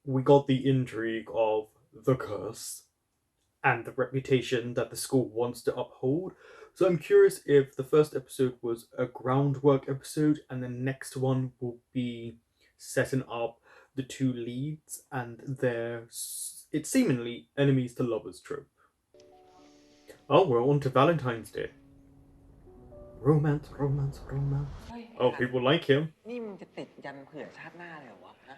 we got the intrigue of the curse and the reputation that the school wants to uphold. So I'm curious if the first episode was a groundwork episode and the next one will be setting up the two leads and their it's seemingly enemies to lovers trope. Oh, we're on to Valentine's Day. Romance, romance, romance. เฮ้ย Oh, people like him. นี่มึงจะติดยันเผื่อชาติหน้าเลยเหรอวะฮะ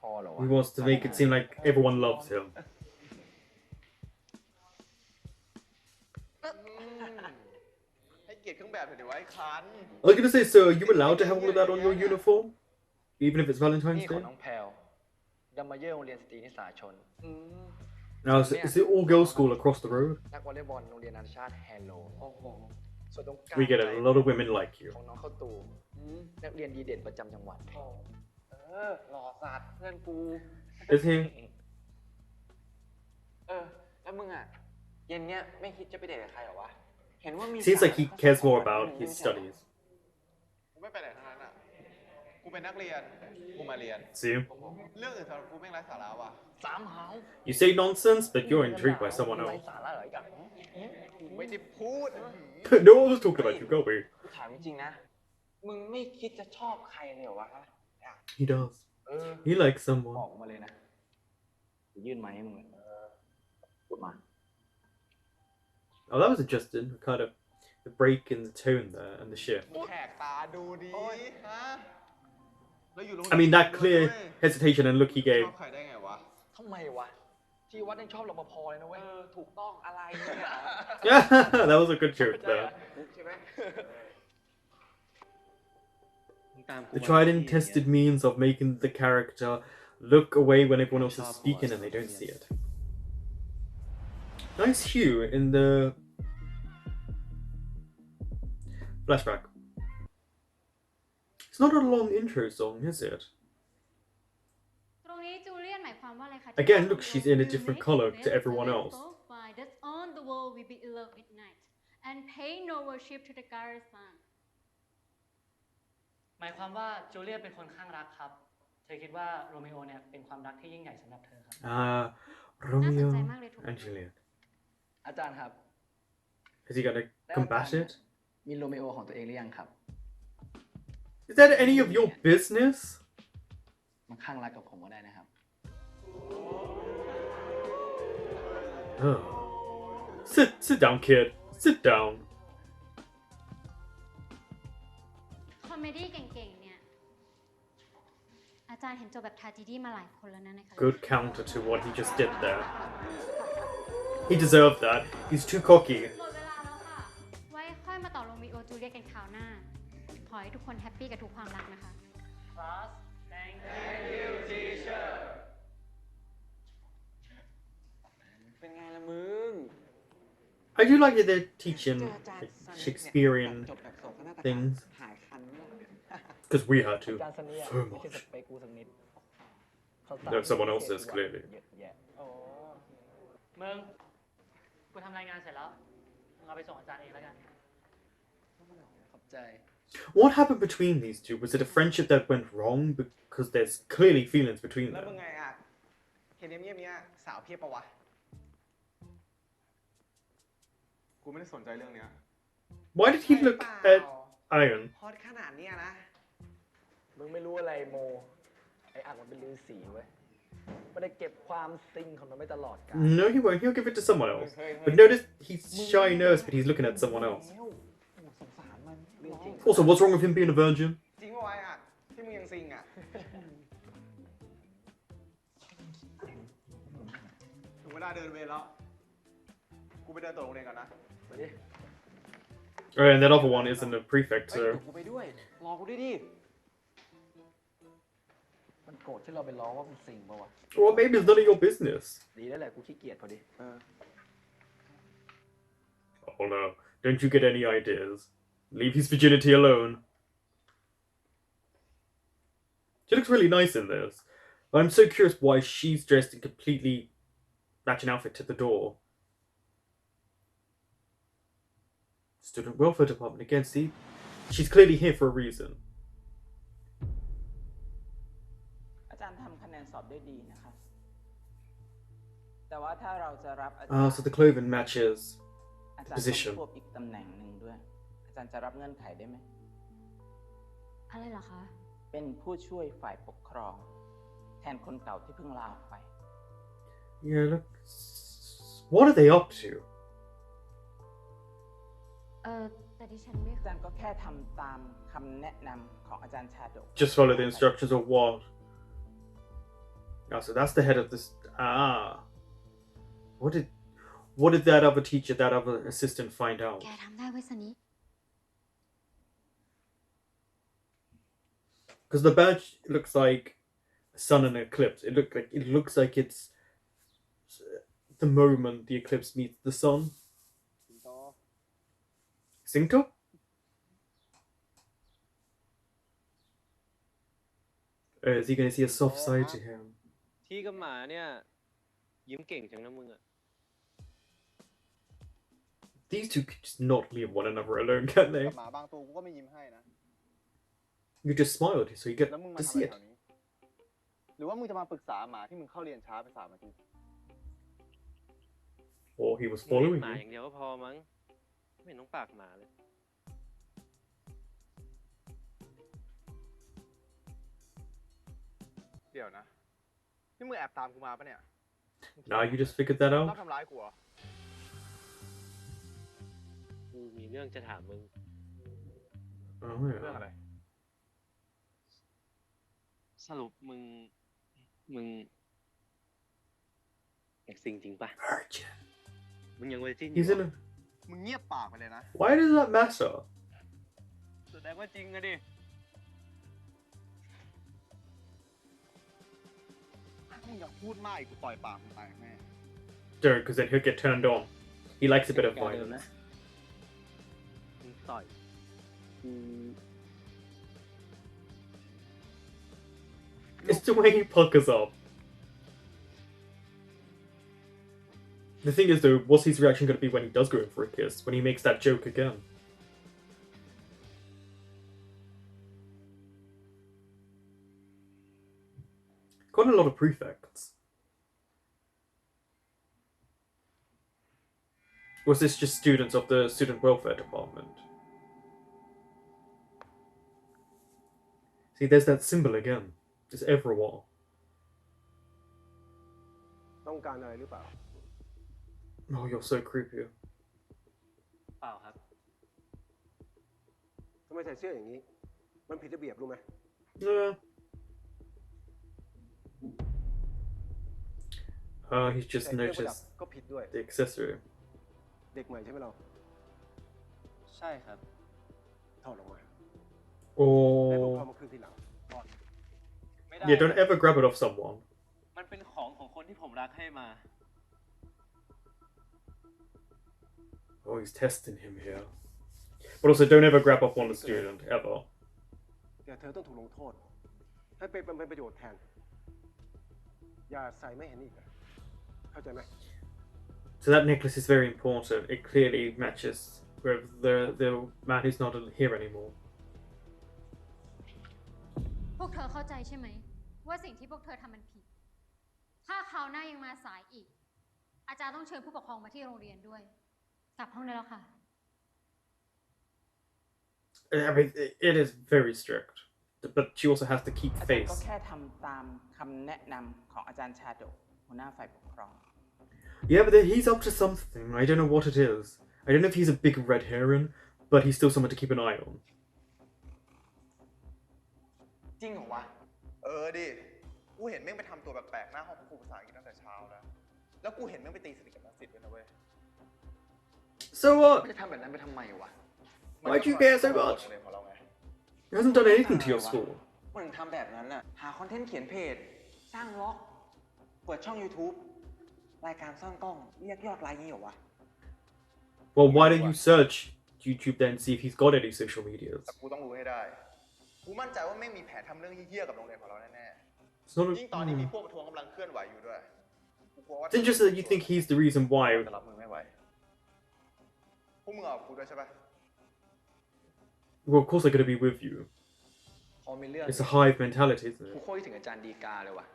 พอเหรอวะ He wants to make it seem like everyone loves him. ให้เกียรติเครื่องแบบเถอะเดี๋ยวไว้คัน I was gonna say, so are you allowed to have all of that on your uniform? Even if it's Valentine's นี่ของ Day? น้องแพลวดัมมาเยอร์โรงเรียนสตรีนิสาชน Now, is it all girls school across the road? นักวอลเลย์บอลโรงเรียนนานาชาติแฮโล โอ้โห ส่วนตรงกลาง We get a lot of women like you. ของน้องเข้าตูนักเรียนดีเด่นประจำจังหวัด หล่อสัตว์เพื่อนกู Is he? แล้วมึงอ่ะ เย็นเนี้ยไม่คิดจะไปเดทกับใครเหรอวะ เห็นว่ามี Seems like he cares more about his studies. กูไม่ไปไหนทั้งนั้นอ่ะ กูเป็นนักเรียน กูมาเรียน See? เรื่องอื่นสำหรับกูแม่งไร้สาระว่ะ สามหาว You say nonsense, but you're intrigued by someone ไร้ else. สาระเหรอไอ้กัน กูไม่ได้พูด No one was talking about you, go away. กูถามจริงๆนะ มึงไม่คิดจะชอบใครเลยเหรอวะ He does. เออ He likes บอ someone. กมาเลยนะจะยื่นไม้ให้มึงเลยพูดมา Oh, that was adjusted. Kind of the break in the tone there and the shift. แขกตาดูดีฮะแล้วอยู่โรงเรีย I น mean, that clear hesitation and look he ช gave. อบใครได้ไงวะ ทำไมวะ ที่วัดยังชอบรปภเลยนะเว้ย ถูกต้องอะไรเนี่ย Yeah, that was a good joke there. ใช่ไหม The tried and tested means of making the character look away when everyone else is speaking and they don't see it. Nice hue in the flashback. It's not a long intro song, is it? ตรงนี้จูเลียนหมายความว่าอะไรคะ Again, look, she's in a different color to everyone else. That's on the wall we be in love at night and pay no worship to the goddess sun หมายความว่าจูเลียตเป็นคนข้างรักครับ เธอคิดว่าโรมิโอเนี่ยเป็นความรักที่ยิ่งใหญ่สำหรับเธอครับ Ah, Romeo and Juliet. อาจารย์ครับ Is he gonna combat it? มีโรมิโอของตัวเองหรือยังครับ Is that any of your business? มาข้างรักกับผมก็ได้นะครับ Oh. Sit down, kid. Sit down. คอมเมดี้เก่งๆเนี่ยอาจารย์เห็นจบแบบทาจิดี้มาหลายคนแล้วนะนะคะ Good counter to what he just did there. He deserved that. He's too cocky. หมดเวลาแล้วค่ะ ไว้ค่อยมาต่อโรมิโอจูเลียตกันคราวหน้า ขอให้ทุกคนแฮปปี้กับทุกความรักนะคะ Class thank เป็นไงล่ะมึง I do like that they're teaching like, Shakespearean จบแบบโศกนาฏกรรม things หายคันมาก because we had อา to จารย์สเนีย so ไม่ใช่ much. สเปคกูสักนิด No, someone else is, clearly. เยอะแยะ โอ้ มึงกูทำรายงานเสร็จแล้วมึงเอาไปส่งอาจารย์เองแล้วกัน ขอบใจ What happened between these two? Was it a friendship that went wrong because there's clearly feelings between แล้วมึ them? งไงอ่ะ เห็นเงียบๆเนี้ยสาวเพียบปะวะ กูไม่ได้สนใจเรื่องเนี้ย Why did he look at Iron? ฮอตขนาดเนี้ยนะ มึงไม่รู้อะไรโม ไอ้อักมันเป็นฤาษีเว้ยไม่ได้เก็บความซิงของมันไม่ตลอดกาล No, he won't. He'll give it to someone else. But notice he's shy nervous, but he's looking at someone else. แล้วโอ้สงสารมันเรื่องจริง Also, what's wrong with him being a virgin? จริงปะวะอ่ะ ที่มึงยังซิงอ่ะ ถึงเวลาเดินเวรแล้ว กูไปเดินตัวโรงเรียนก่อนนะ ไปดิ Oh, and that other one isn't a prefect, เฮ้ย so เดี๋ยวกูไปด้วย รอกูด้วยดิ มันโกรธที่เราไปล้อว่ามันซิงปะวะ well, maybe it's none of your business. ดีแล้วแหละกูขี้เกียจพอดี Oh no! Don't you get any ideas? Leave his virginity alone. She looks really nice in this. But I'm so curious why she's dressed in completely matching outfit to the door. Student welfare department again. See, she's clearly here for a reason. อาจารย์ทำคะแนนสอบ ได้ดีนะคะแต่ว่าถ้าเราจะรับอาจารย์ So the clothing matches อาจารย์ต้อง position. ควบอีกตำแหน่งหนึ่งด้วย อาจารย์จะรับเงื่อนไขได้ไหม อะไรเหรอคะ เป็นผู้ช่วยฝ่ายปกครอง แทนคนเก่าที่เพิ่งลาออกไป Yeah, look. What are they up to? แต่ดิฉันไม่ อาจารย์ก็แค่ทำตามคำแนะนำของอาจารย์ชาดก Just follow the instructions of what? Oh, so that's the head of this. What did that other teacher, that other assistant find out? แกทำได้ไว้สนี้ Because the badge looks like a sun and an eclipse. It looks like it's the moment the eclipse meets the sun. Cinco? Is he going to see a soft side to him? ที่กับหมาเนี่ยยิ้มเก่งจังนะมึงอะ These two could just not leave one another alone, can กั they? บหมาบางตัวกูก็ไม่ยิ้มให้นะ You just smiled, so you get แล้วมึงมา to ทำอะ see ไร it. แถวนี้ หรือว่ามึงจะมาปรึกษาหมาที่มึงเข้าเรียนช้าไป3 อาทิตย์ Or he was มึงเลี้ย following งหมา you. อย่างเดียวก็พอมั้งไม่เห็นต้องปากหมาเลย เดี๋ยวนะ นี่มึงแอบตามกูมาปะเนี่ย Now you just figured that ชอบ out? ทำร้ายกูเหรอ กูมีเรื่องจะถามมึง Oh, เรื่อง yeah. อะไร สรุปมึงอยากซิงจริงปะ Virgin. มึงยังเวอร์จินอยู่ He's in เหรอ a... มึงเงียบปากไปเลยนะ Why does that matter? แสดงว่าจริงอะดิ มึงอย่าพูดมากอีกกูต่อยปากมึงตายแน่ Don't, because then he'll get turned on. He likes a bit of การเดิม violence. นะมึงต่อยกู It's the way he puckers up. The thing is, though, what's his reaction going to be when he does go in for a kiss? When he makes that joke again? Quite a lot of prefects. Was this just students of the student welfare department? See, there's that symbol again. Just everywhere. ต้องการอะไรหรือเปล่า Oh, you're so creepy. เปล่าครับ ทำไมใส่เสื้ออย่างนี้ มันผิดระเบียบรู้ไหม Yeah. He's just ใส่เครื่องประดับ noticed ก็ผิดด้วย the accessory. เด็กใหม่ใช่ไหมเรา ใช่ครับ ถอดออกมา Or แล้วพวกเขามาคืนทีหลัง ไม่ได้ yeah, don't ever grab it off someone. มันเป็นของคนที่ผมรักให้มา Oh, he's testing him here. But also, don't ever grab off one student ever. แต่เธอต้องถูกลงโทษ ให้เป็นประโยชน์แทน อย่าใส่ไม่เห็นอีกอะเข้าใจไหม So that necklace is very important. It clearly matches with the man who's not here anymore. พวกเธอเข้าใจใช่ไหม ว่าสิ่งที่พวกเธอทำมันผิด ถ้าคราวหน้ายังมาสายอีก อาจารย์ต้องเชิญผู้ปกครองมาที่โรงเรียนด้วย กลับห้องได้แล้วค่ะ I mean, it is very strict, but she also has to keep อาจารย์ก็ face. แค่ทำตามคำแนะนำของอาจารย์ชาดกหัวหน้าฝ่ายปกครอง Yeah, but he's up to something. I don't know what it is. I don't know if he's a big red heron, but he's still someone to keep an eye on. จริงเหรอวะ ดิ กูเห็นแม่งไปทำตัวแปลกๆหน้าห้องครูภาษาอังกฤษตั้งแต่เช้าแล้ว แล้วกูเห็นแม่งไปตีสนิทกับนักศิษย์ด้วยนะเว้ย So what? จะทำแบบนั้นไปทำไมวะ Why do you care so much? เลยของเราไง He hasn't done anything to your school. มันถึงทำแบบนั้นน่ะ หาคอนเทนต์เขียนเพจ สร้างบล็อก เปิดช่อง YouTube รายการซ่อนกล้อง เรียกยอดไลค์งี้เหรอวะ Well, why don't you search YouTube then and see if he's got any social medias? แต่กูต้องรู้ให้ได้ กูมั่นใจว่าแม่งมีแผนทำเรื่องเหี้ยๆกับโรงเรียนของเราแน่ It's not ๆ ยิ่งตอนนี้มี a... พวกประท้วงกำลังเคลื่อนไหวอยู่ด้วย กูกลัวว่า It's interesting that you think he's the reason why. จะรับมือไม่ไหว พวกมึงเอากูด้วยใช่ปะ Well, of course they're going to be with you. พอมีเรื่อง It's a hive mentality, isn't กู it? โค้ยถึงอาจารย์ดีกาเลยว่ะ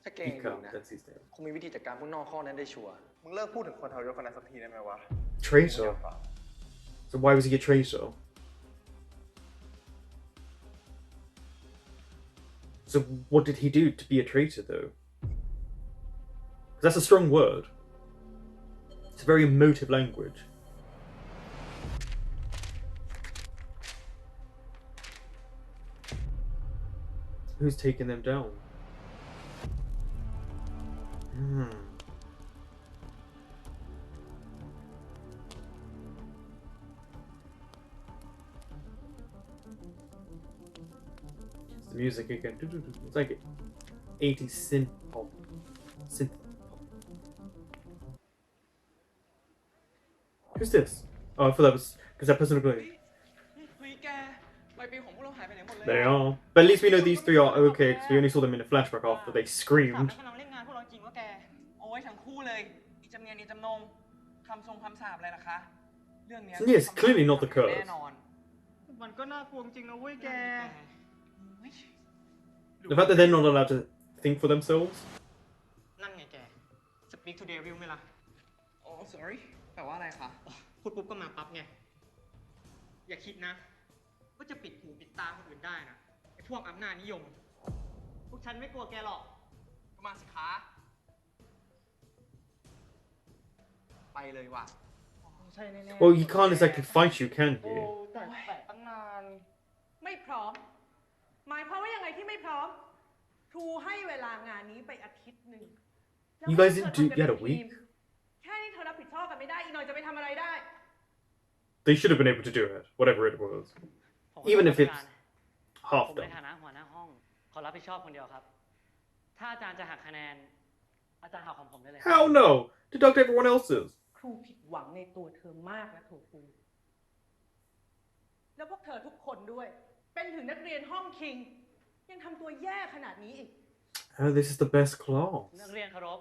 ถ้าเก่งจริ Become, งนะ that's his name. คงมีวิธีจัดการพวกนอกข้อนั้นได้ชัวร์ มึงเลิกพูดถึงคนทรยศคนนั้นสักทีได้ไหมวะ Traitor. So why was he a traitor? So what did he do to be a traitor, though? 'Cause that's a strong word. It's a very emotive language. Who's taking them down? It's the music again. It's like 80s synth pop. Synth pop. Who's this? Oh, I thought that was because that person looked like. เฮ้ยแกใบปลิวของพวกเราหายไปไหนหมดเลย They are. But at least we know these three are okay because we only saw them in a flashback after they ถาม screamed. ให้กำลังเล่นงานพวกเราจริงว่าแก โอ้ยทั้งคู่เลย อีจำเนียนอีจำนงคำทรงคำสาปอะไรล่ะคะ เรื่องเนี้ย Yes, clearly not the curse. แน่นอน มันก็น่ากลัวจริงนะเว้ยแก The fact that they're not allowed to think for themselves. นั่นไงแก speak to devil ไหมล่ะ โอ้ sorry แปลว่าอะไรคะ พูดปุ๊บก็มาปั๊บไง อย่าคิดนะ ว่าจะปิดหูปิดตาคนอื่นได้นะไอ้พวกอำนาจนิยม พวกฉันไม่กลัวแกหรอก ก็มาสิคะ ไปเลยว่ะ ใช่แน่ๆ Well, he can't exactly fight you, can โอ้ he? แต่ตั้งนาน ไม่พร้อม หมายความว่ายังไงที่ไม่พร้อม ครูให้เวลางานนี้ไปอาทิตย์หนึ่ง You guys didn't do. You had a week. แค่นี้เธอรับผิดชอบกันไม่ได้ อีกหน่อยจะไปทำอะไรได้ They should have been able to do it, whatever it was. ผมขอ Even โทษ if it's อาจารย์ half ผมใน done. ฐานะหัวหน้าห้อง ขอรับผิดชอบคนเดียวครับ ถ้าอาจารย์จะหักคะแนน อาจารย์หักของผมได้เลย Hell no! Deduct everyone else's. ครูผิดหวังในตัวเธอมากนะโถครู แล้วพวกเธอทุกคนด้วย เป็นถึงนักเรียนห้องคิง ยังทำตัวแย่ขนาดนี้อีก Oh, this is the best class. นักเรียนเคารพ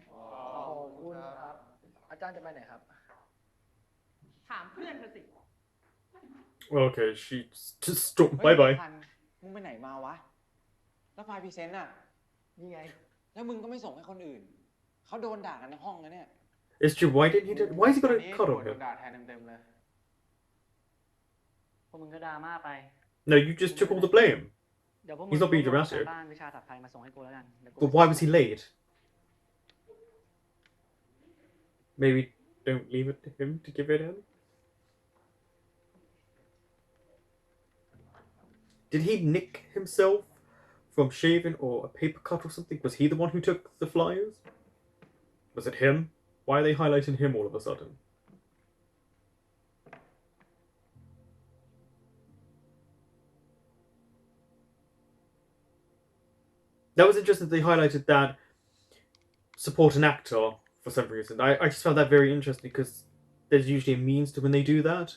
ขอบคุณครับ อาจารย์จะไปไหนครับ ถามเพื่อนเธอสิ Well, okay, she just stopped. เฮ้ย Bye bye. พันมึงไปไหนมาวะ แล้วไฟล์พรีเซนต์อ่ะ นี่ไง แล้วมึงก็ไม่ส่งให้คนอื่น เขาโดนด่ากันในห้องนะเนี่ย It's true. Why didn't he do? Why is he got a cut on โด him? นด่าแทนเต็มๆเลย พวกมึงก็ดราม่าไป No, you just took all the blame. เดี๋ยวพวกมึ He's not being รวบรวม dramatic. การบ้านวิชาถัดไปมาส่งให้กูแล้วกันเดี๋ยวกู But why was he late? Maybe don't leave it to him to give it in. Did he nick himself from shaving or a paper cut or something? Was he the one who took the flyers? Was it him? Why are they highlighting him all of a sudden? That was interesting that they highlighted that support an actor for some reason. I just found that very interesting because there's usually a means to when they do that.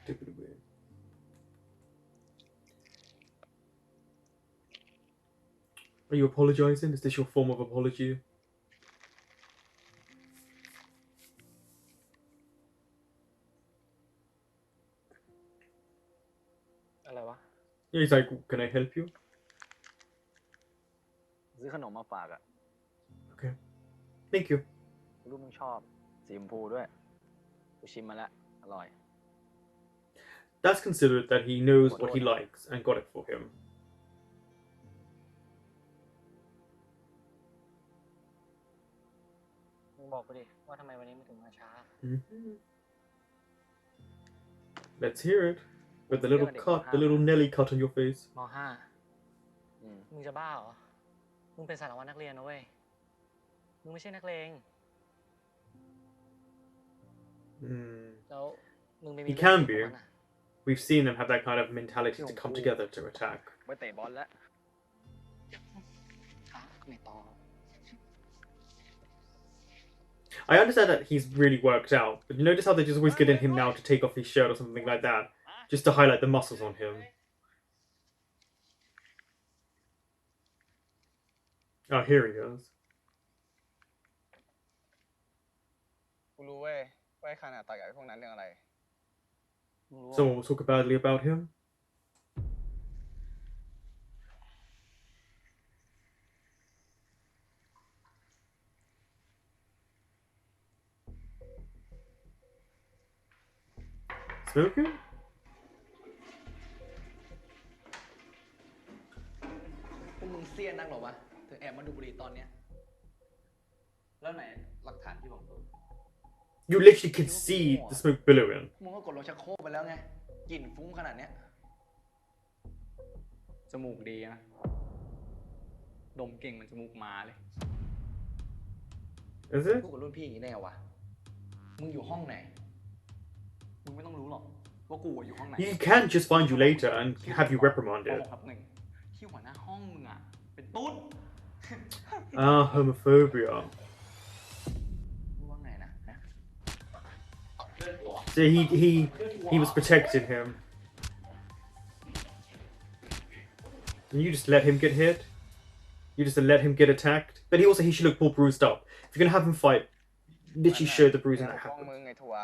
Stupid weird. Are you apologizing? Is this your form of apology? อะไรวะ Yeah, he's like, can I help you? ซื้อขนมมาฝากอะ Okay. Thank you. รู้มึงชอบ สีชมพูด้วย กูชิมมาแล้ว อร่อย That's considered that he knows what he likes and got it for him. มึงบอกกูดิว่าทำไมวันนี้มึงถึงมาช้า Let's hear it. With the little cut, the little Nelly cut on your face. ม .5 อืม มึงจะบ้าเหรอ มึงเป็นสารวัตรนักเรียนนะเว้ย มึงไม่ใช่นักเลง Hmm. แล้วมึงไปมี He เรื่อง can กับ be. มันอะ We've seen them have that kind of mentality to come together to attack. ไปเตะบอลแล้ว ไม่ต่อ I understand that he's really worked out, but you notice how they just always get in him now to take off his shirt or something like that, just to highlight the muscles on him. Oh, here he goes. กูรู้เว้ย ว่าไอ้คันต่อยกับไอ้พวกนั้นเรื่องอะไร Someone will talk badly about him. Smoking? พวกมึงเสี้ยนักเหรอวะถึงแอบมาดูบุหรี่ตอนเนี้ยแล้วไหนหลักฐานที่บอก You literally can see the smoke billowing. มึงก็กดลงชักโครกไปแล้วไงกลิ่นฟุ้งขนาดเนี้ยจมูกดีนะดมเก่งมันจมูกมาเลย Is it? พูดกับรุ่นพี่อย่างนี้ได้ไงวะมึงอยู่ห้องไหนมึงไม่ต้องรู้หรอกว่ากูอยู่ห้องไหน He can just find you later and have you ป reprimanded. .6 ครับหนึ่งที่หัวหน้าห้องมึงอ่ะเป็นตุ๊ด Ah, homophobia. มึงว่าไงนะ So he was protecting him. And you just let him get hit? You just let him get attacked? But he should look more bruised up. If you're gonna have him fight, literally show the bruising that ห้อง happened. มึงไงทัวร์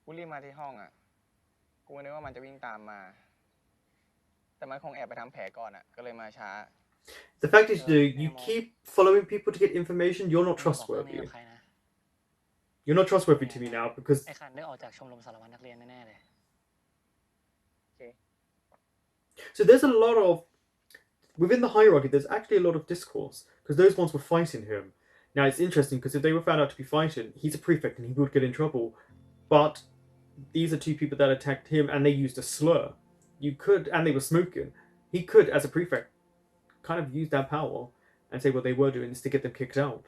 กูรีบมาที่ห้องอ่ะ กูนึกว่ามันจะวิ่งตามมา แต่มันคงแอบไปทำแผลก่อนอ่ะ ก็เลยมาช้า The fact is, you keep following people to get information, you're not trustworthy. You're not trustworthy to me now because ไอ้คันได้ออกจากชมรมสารวัตรนักเรียนแน่ๆเลย so there's a lot of within the hierarchy there's actually a lot of discourse because those ones were fighting him. Now it's interesting because if they were found out to be fighting, he's a prefect and he would get in trouble. But these are two people that attacked him and they used a slur. You could, and they were smoking. He could, as a prefect, kind of use that power and say what they were doing is to get them kicked out.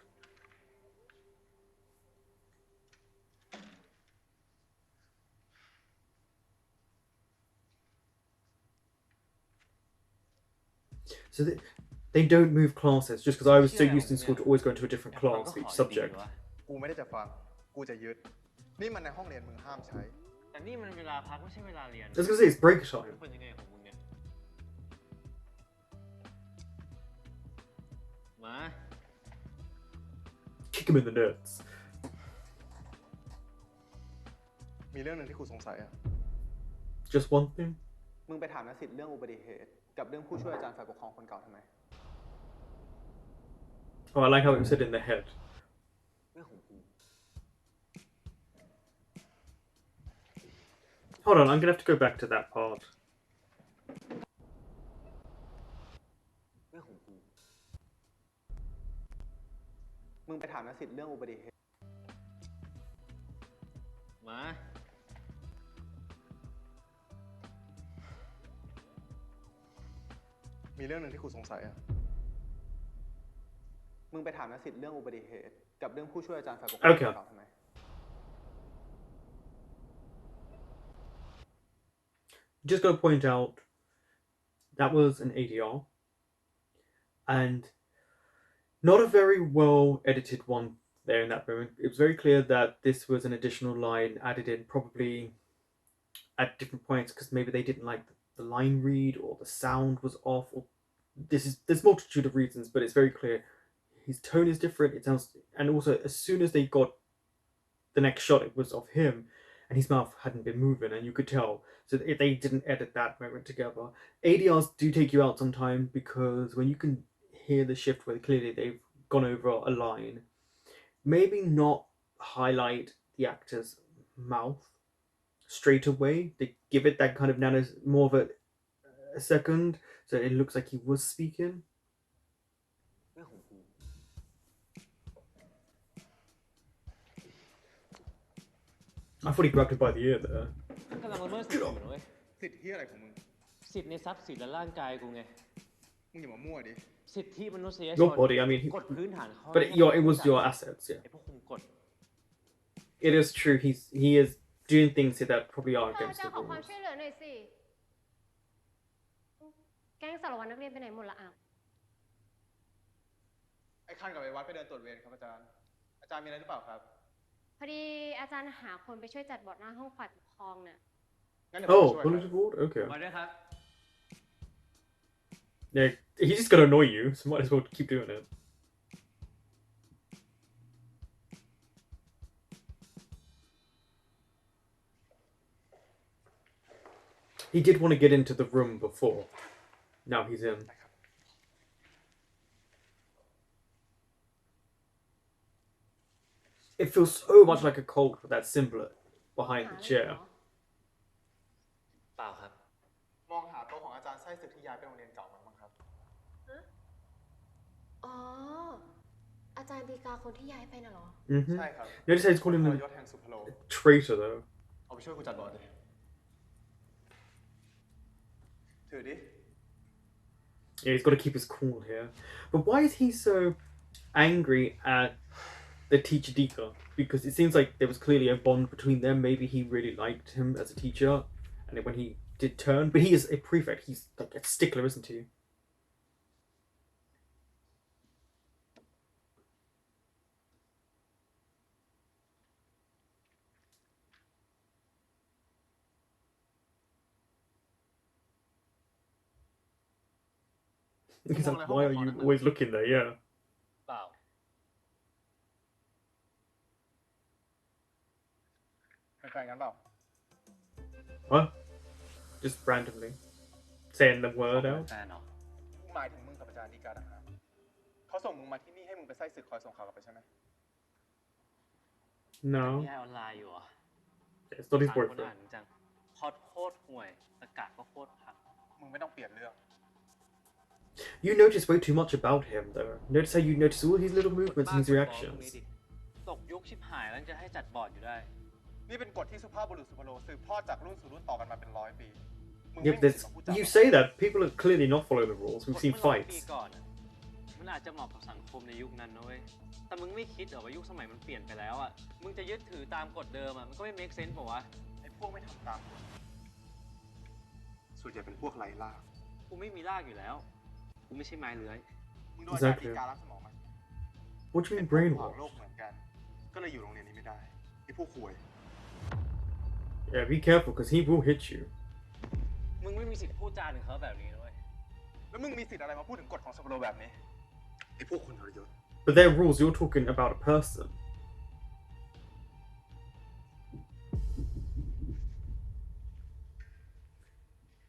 So they don't move classes just because I was so used in school to always go into a different class for each subject. กูไม่ได้จะฟัง กูจะยึด นี่มันในห้องเรียนมึงห้ามใช้ แต่นี่มันเวลาพักไม่ใช่เวลาเรียน I was gonna say it's break time. เป็นยังไงของมึงเนี่ย มา Kick him in the nuts. มีเรื่องหนึ่งที่กูสงสัยอ่ะ Just one thing. มึงไปถามนักศิษย์เรื่องอุบัติเหตุ กับเรื่องผู้ช่วยอาจารย์ฝ่ายปกครองคนเก่าทำไม Oh, I like how it was said in the head. เรื่องของกู Hold on, I'm gonna have to go back to that part. เรื่องของกู มึงไปถามนักศิษย์เรื่องอุบัติเหตุ มา มีเรื่องหนึ่งที่กูสงสัยอ่ะ มึงไปถามนักศิษย์เรื่องอุบัติเหตุ กับเรื่องผู้ช่วยอาจารย์ฝ่ายปกครองคนเก่าทำไม Just gonna point out that was an ADR and not a very well edited one there in that moment. It was very clear that this was an additional line added in probably at different points because maybe they didn't like the line read or the sound was off or there's multitude of reasons, but it's very clear his tone is different. It sounds, and also as soon as they got the next shot, it was of him and his mouth hadn't been moving and you could tell. So they didn't edit that moment together. ADRs do take you out sometimes because when you can hear the shift where clearly they've gone over a line, maybe not highlight the actor's mouth straight away. They give it that kind of more of a second so it looks like he was speaking. เรื่องของกู I thought he grabbed him by the ear there. กำลังละเมิดสิทธิ์อยู่นะเว้ย สิทธิ์ที่อะไรของมึง สิทธิ์ในทรัพย์สินและร่างกายกูไง มึงอย่ามามั่วดิ สิทธิมนุษยช Your น body, I mean, กฎพื้นฐานข้อ but it was your assets, yeah. ไอ้พวกคุมกฎ It is true, he is doing things here that probably are เธอ against จะ the ขอความ rules. ช่วยเหลือหน่อยสิ แก๊งสารวัตรนักเรียนไปไหนหมดละอ่ะ ไอ้คันกับไอ้วัดไปเดินตรวจเวรครับอาจารย์ อาจารย์มีอะไรหรือเปล่าครับ พอดีอาจารย์หาคนไปช่วยจัดบอร์ดหน้าห้องฝ่ายปกครองน่ะ งั้นเดี๋ยวผม Oh, ช่วย bulletin board? Okay. มาด้วยครับ Yeah, he's just gonna annoy you, so might as well keep doing it. He did want to get into the room before. Now he's in. It feels so much like a cult with that symbol behind the chair. เปล่าครับ มองหาโต๊ะของอาจารย์ไส้ศึกที่ย้ายไปโรงเรียนเก่ามันบ้างครับ อ๋อ อาจารย์ดีกาคนที่ย้ายไปน่ะเหรอ ใช่ครับ Notice how he's calling ท him รยศแห่งสุพโล a traitor though. เอาไปช่วยกูจัดบอร์ดเลยถือดิ Yeah, he's got to keep his cool here. But why is he so angry at the teacher Dika? Because it seems like there was clearly a bond between them. Maybe he really liked him as a teacher, and then when he did turn, but he is a prefect. He's like a stickler, isn't he? He's like, why are you always looking there? Yeah. เปล่า เป็นแฟนกันเปล่า What? Just randomly saying the word เป็น out. แฟนเหรอ หมายถึงมึงกับอาจารย์ดีกาต่างหากเขาส่งมึงมาที่นี่ให้มึงไปไส้ศึกคอยส่งข่าวกลับไปใช่ไหม No, พี่ไอออนไลน์อยู่เหรอ it's not his อ่านคน boyfriend. อ่านจังพอดโคตรห่วยตะกะก็โคตรพัง มึงไม่ต้องเปลี่ยนเรื่อง You notice way too much about him, though. Notice how you notice all his little movements and his บ้า reactions. ตกยุคชิบหายแล้วจะให้จัดบอร์ดอยู่ได้ นี่เป็นกฎที่สุภาพบุรุษสุพโลสืบทอดจากรุ่นสู่รุ่นต่อกันมาเป็น100 ปี มึง Yeah, ไม่ but มี there's, สิทธิ์มาพูดจา you say that people are clearly not following the rules. ก We've ฎ seen เมื่อ100 ปี fights. ก่อนอะมันอาจจะเหมาะกับสังคมในยุคนั้นนะเว้ย แต่มึงไม่คิดเหรอว่ายุคสมัยมันเปลี่ยนไปแล้วอ่ะ มึงจะยึดถือตามกฎเดิมอ่ะ มันก็ไม่ make sense ป่าวะ ไอ้พวกไม่ทำตามกฎส่วนใหญ่เป็นพวกไร้ล่า กูไม่มีรากอยู่แล้ว กูไม่ใช่ไม้เลื้อย มึงโดนอาจารย์ดีกาล้างสมองมา What do you เป็ mean นพวกขวางโล brainwash? กเหมือนกัน ก็เลยอยู่โรงเรียนนี้ไม่ได้ ไอ้พวกขวย Yeah, be careful, because he will hit you. มึงไม่มีสิทธิ์พูดจาถึงเขาแบบนี้นะเว้ย แล้วมึงมีสิทธิ์อะไรมาพูดถึงกฎของสุพโลแบบนี้ ไอ้พวกคนทรยศ But their rules, you're talking about a person.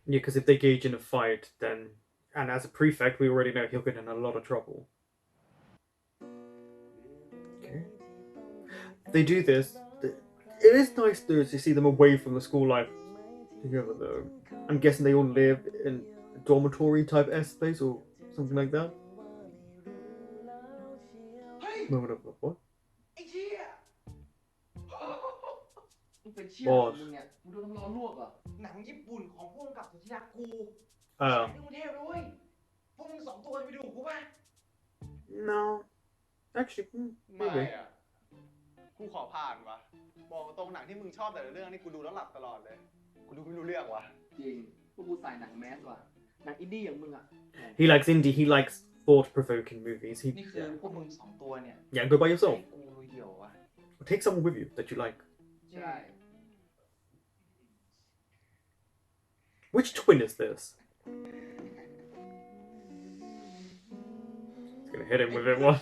Yeah, because if they gauge in a fight, then... And as a prefect, we already know he'll get in a lot of trouble. Okay. They do this. It is nice, though, to see them away from the school life together, though. I'm guessing they all live in a dormitory-type space or something like that. เฮ้ย Moment of what? ไอ้เชี่ยมึงเป็นเชี่ย บอส มึงเนี่ยมึงโดนน้ำร้อนลวกเหรอหนังญี่ปุ่นของพวกกับสุธิยากู Oh. ในกรุงเทพด้วยพวกมึง2 ตัวจะไปดูกูป่ะ No. Actually, ไม่ maybe. อะกูขอผ่านวะบอกตรงหนังที่มึงชอบแต่ละเรื่องนี่กูดูแล้วหลับตลอดเลย กูดูไม่รู้เรื่องวะ จริง พวกกูใส่หนังแมสว่ะ หนังอินดี้อย่างมึงอ่ะ He likes indie, he likes thought-provoking movies. นี่คือพวกมึง2 ตัวเนี่ย Yeah, go by yourself. ให้กูลุยเดี่ยววะ Or take someone with you that you like. ใช่ Which twin is this? He's gonna hit him with it, what?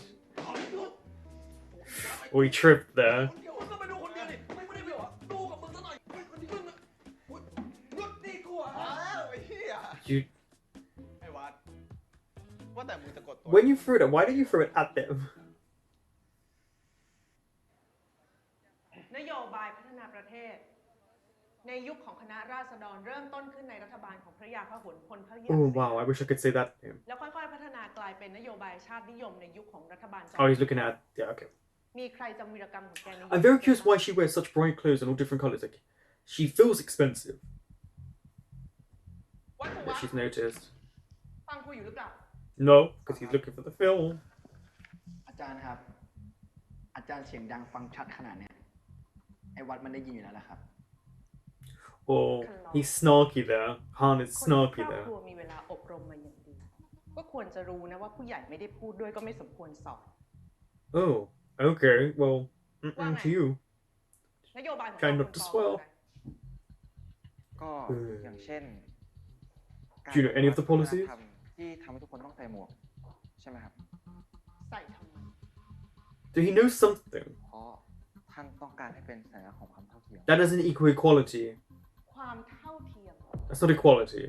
Oh, he tripped there. คนเดียวก็ไปดูคนเดียวดิไม่ได้ไปหรอดูกับมึงซะหน่อยเฮ้ยคนที่มึงอ่ะอุ๊ยหยุดดิกูอ่ะ อ้าวไอ้เหี้ย You, ไอ้วัดว่าแต่มึงจะกดตัว when you threw it, why did you throw it at them? นโยบายพัฒนาประเทศ ในยุคของคณะราษฎรเริ่มต้นขึ้นในรัฐบาลของพระยาพหลพลพระยา Oh wow, I wish I could say that name. แล้วค่อยๆพัฒนากลายเป็นนโยบายชาตินิยมในยุคของรัฐบาล Oh, he's looking at, yeah, okay. มีใครจำวีรกรรมของแกในยุค I'm very curious why she wears such bright clothes and all different colors. Like, she feels expensive. วัดกู That วะ she's noticed. ฟังกูอยู่หรือเปล่า No, because he's looking for the film. อาจารย์ครับ อาจารย์เสียงดังฟังชัดขนาดเนี้ย ไอ้วัดมันได้ยินอยู่แล้วล่ะครับ Oh, he's snarky there. Han is คนใน snarky ครอบ there. ครัวมีเวลาอบรมมาอย่างดี ก็ควรจะรู้นะว่าผู้ใหญ่ไม่ได้พูดด้วยก็ไม่สมควรสอน Oh, okay. Well, to you. นโยบายของ Kind เรา of ควร as ต่อ well. อะไร ก็อย่างเช่น Do you know any of the policies? ที่ทำให้ทุกคนต้องใส่หมวกใช่ไหมครับ ใส่ทำไม Do he know something? เพราะท่านต้องการให้เป็นสัญลักษณ์ของความเท่าเทียม That doesn't equal equality. ความเท่าเทียม That's not equality.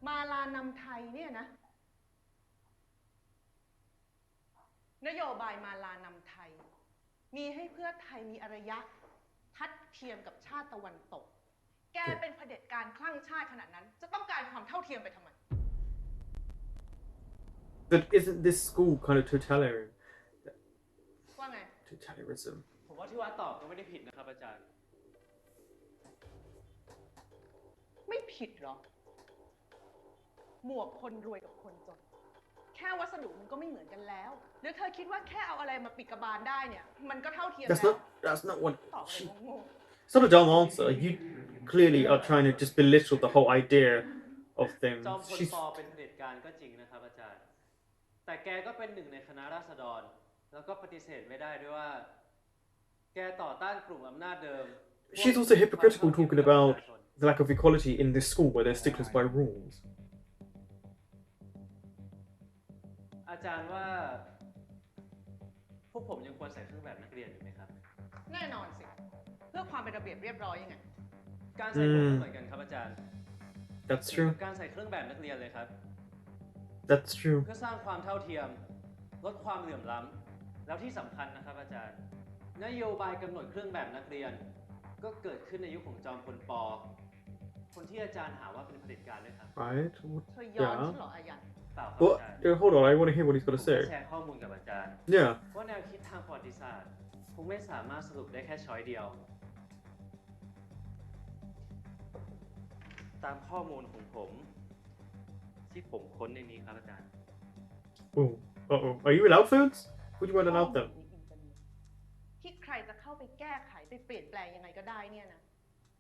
มาลานำไทยเนี่ยนะ นโยบายมาลานำไทย มีให้เพื่อไทยมีอารยะทัดเทียมกับชาติตะวันตก แกเป็นเผด็จการคลั่งชาติขนาดนั้น จะต้องการความเท่าเทียมไปทำไม But isn't this school kind of totalitarian? ว่าไง Totalitarianism. ผมว่าที่วัดตอบก็ไม่ได้ผิดนะครับอาจารย์ ไม่ผิดหรอ หมวกคนรวยกับคนจน แค่วัสดุมันก็ไม่เหมือนกันแล้ว หรือเธอคิดว่าแค่เอาอะไรมาปิดกระบาลได้เนี่ย มันก็เท่าเทียม That's แล้ว that's not what ตอบอะไร she... โง่ It's not a dumb answer. You clearly are trying to just belittle the whole idea of things. จอมพล She's... ปเป็นเผด็จการก็จริงนะครับอาจารย์ แต่แกก็เป็นหนึ่งในคณะราษฎร แล้วก็ปฏิเสธไม่ได้ด้วยว่า แกต่อต้านกลุ่มอำนาจเดิม She's also hypocritical talking about the lack of equality in this school where they're sticklers by rules. อาจารย์ว่า พวกผมยังควรใส่เครื่องแบบนักเรียนอยู่ไหมครับ แน่นอนสิ เพื่อความเป็นระเบียบเรียบร้อยยังไง การใส่หมวกก็เหมือนกันครับอาจารย์ That's เหมือน true. กับการใส่เครื่องแบบนักเรียนเลยครับ That's true. เพื่อสร้างความเท่าเทียม ลดความเหลื่อมล้ำ แล้วที่สำคัญนะครับอาจารย์ นโยบายกำหนดเครื่องแบบนักเรียน ก็เกิดขึ้นในยุคของจอมพลป.คนที่อาจารย์หาว่าเป็นเผด็จการด้วยครับ Right? เธอย้อน Yeah. ฉันเหรออายัน เปล่าครับ What? อาจารย์ Hold on, I want to hear what he's ผม got to ก็ say. แชร์ข้อมูลกับอาจารย์ Yeah. ว่าแนวคิดทางประวัติศาสตร์คงไม่สามารถสรุปได้แค่ช้อยเดียว ตามข้อมูลของผม ที่ผมค้นในนี้ครับอาจารย์ Oh. Uh-oh. Are you allowed phones? Would you want to allow ข้อมูล them? ในอินเทอร์เน็ตที่ใครจะเข้าไปแก้ไขไปเปลี่ยนแปลงยังไงก็ได้เนี่ยนะ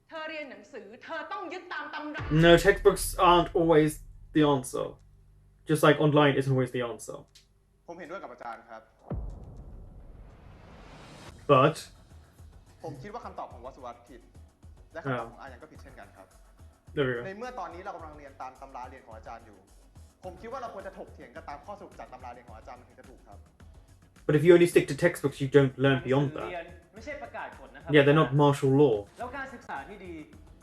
เธอเรียนหนังสือ เธอต้องยึดตามตำรา No, textbooks aren't always the answer. Just like online isn't always the answer. ผมเห็นด้วยกับอาจารย์ครับ But ผมคิดว่าคำตอบของวสุวัตผิด และคำตอบของอายันก็ผิดเช่นกันครับ there we ใน go. เมื่อตอนนี้เรากำลังเรียนตามตำราเรียนของอาจารย์อยู่ ผมคิดว่าเราควรจะถกเถียงกันตามข้อสรุปจากตำราเรียนของอาจารย์มันถึงจะถูกครับ But if you only stick to textbooks, you don't learn beyond หนังสือเรีย that. นไม่ใช่ประกาศกฎนะครั Yeah, they're not martial law. แล้วการศึกษาที่ดี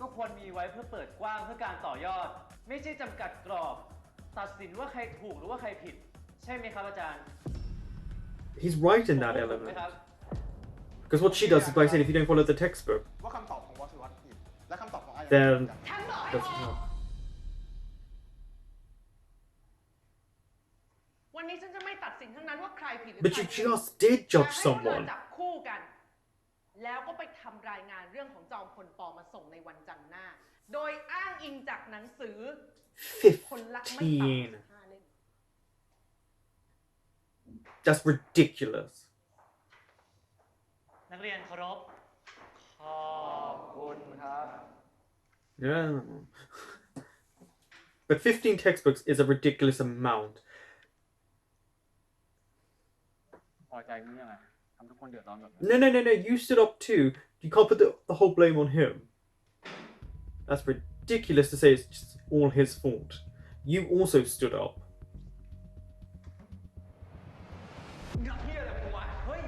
ก็ควรมีไว้เพื่อเปิดกว้างเพื่อการต่อยอด ไม่ใช่จำกัดกรอบ ตัดสินว่าใครถูกหรือว่าใครผิด ใช่ไหมครับอาจารย์ He's right in that ผมถูกไหม element. ครับ Because what she does is by saying if you don't follow the textbook, ว่าคำตอบของวสุวัตผิด และคำตอบของอายัน then ฉันบอกให้ that's ออก not. วันนี้ฉันจะไม่ตัดสินทั้งนั้นว่าใครผิดหรือ But ใคร you ถูก just did จะ judge ให้พวกเธอ someone. จับคู่กัน แล้วก็ไปทำรายงานเรื่องของจอมพลปมาส่งในวันจันทร์หน้า โดยอ้างอิงจากหนังสือ คนละไม่ต่ำกว่า 15. 15 เล่ม That's ridiculous. นักเรียนเคารพ ขอบ คุณครับ Yeah. But 15 textbooks is a ridiculous amount. พอใจมึงยังไงทำทุกคนเดือดร้อนแบบ No. You stood up too. You can't put the whole blame on him. That's ridiculous to say it's just all his fault. You also stood up. มึงทำเพี้ยอะไรมึงวะ เฮ้ย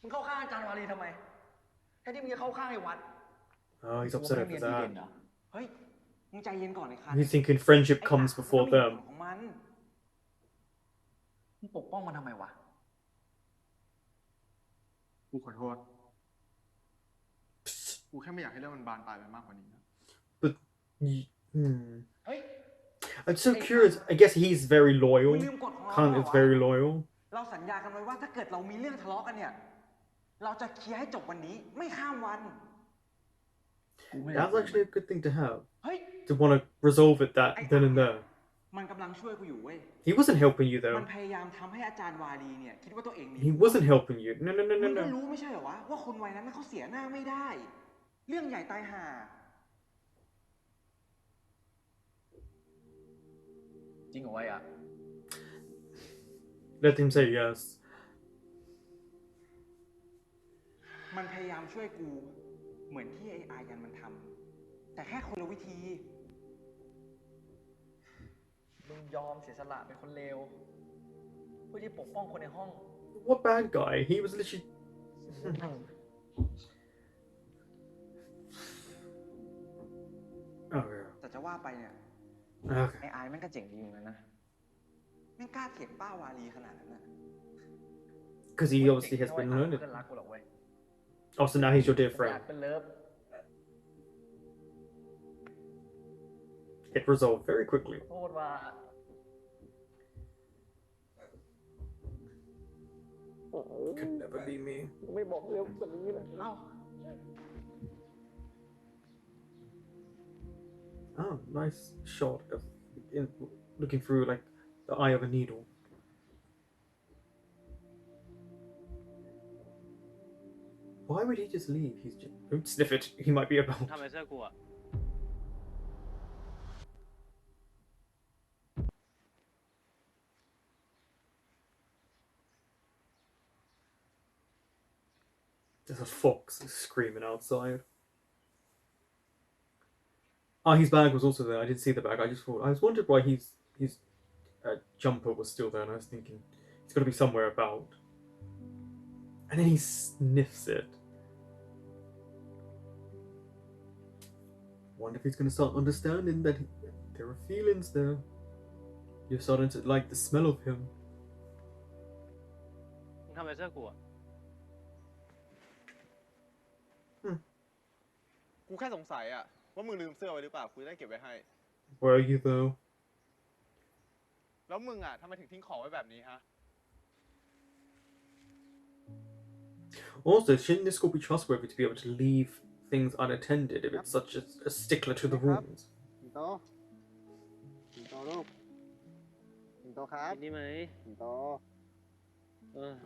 มึงเข้าข้างอาจารย์วารีทำไมแทนที่มึงจะเข้าข้างไอ้วัด Oh, he's upset over that. เฮ้ย มึงใจเย็นก่อนเลยค่ะ He's thinking friendship comes before ไอ้หนัก them. มันก็มีเหตุผลของมัน มึงปกป้องมันทำไมวะ กูขอโทษ กูแค่ไม่อยากให้เรื่องมันบานปลายไปมากกว่านี้นะ But hmm. เฮ้ย I'm so curious. I guess he's very มึ loyal. งลืมกฎของเรา Khan เหรอ is วะ very loyal. เราสัญญากันไว้ว่าถ้าเกิดเรามีเรื่องทะเลาะกันเนี่ย เราจะเคลียร์ให้จบวันนี้ ไม่ข้ามวัน That's actually a good thing to have. เฮ้ย To want to resolve it that then and there. มันกำลังช่วยกูอยู่เว้ย He wasn't helping you มั though. นพยายามทำให้อาจารย์วารีเนี่ย คิดว่าตัวเองมี He wasn't helping you. No. มึงก็รู้ไม่ใช่เหรอวะ ว่าคนวัยนั้นเขาเสียหน้าไม่ได้ เรื่องใหญ่ตายห่า จริงเหรอวะอ่ะ Let him say yes. มันพยายามช่วยกู เหมือนที่ไอ้อายันมันทำแต่แค่คนละวิธี มึงยอมเสียสละเป็นคนเลวเพื่อที่ปกป้องคนในห้อง What bad guy? He was literally. ไปเนี่ย Okay. ไอ้อายแม่งก็เจ๋งดีเหมือนกันนะแม่งกล้าเถียงป้าวาลีขนาดนั้นน่ะ Because he obviously has been learning. เพื่อนรักกูหรอกเว้ย Oh, so now he's your dear ไอ้ friend. อัดเป็นเลิฟ It resolved very quickly. โทษว่า Could never be me. ไม่บอกเร็วกว่านี้เลยเล่า Oh, nice shot of looking through like the eye of a needle. Why would he just leave? He's just don't sniff it. He might be about. ทำไมเสื้อกูอ่ะ There's a fox screaming outside. Ah, his bag was also there. I didn't see the bag. I was wondered why his jumper was still there, and I was thinking it's got to be somewhere about. And then he sniffs it. Wonder if he's going to start understanding that there are feelings there. You're starting to like the smell of him. มึงทำไมเสื้อกูอ่ะ กูแค่สงสัยอะว่ามึงลืมเสื้อไว้หรือเปล่ากูจะได้เก็บไว้ให้ Where are you though? แล้วมึงอะทำไมถึงทิ้งของไว้แบบนี้ฮะ Also, shouldn't this school be trustworthy to be able to leave things unattended if it's such a stickler to the rules? สิงโตสิงโตลูกสิงโตครับ กินนี่ไหม สิงโต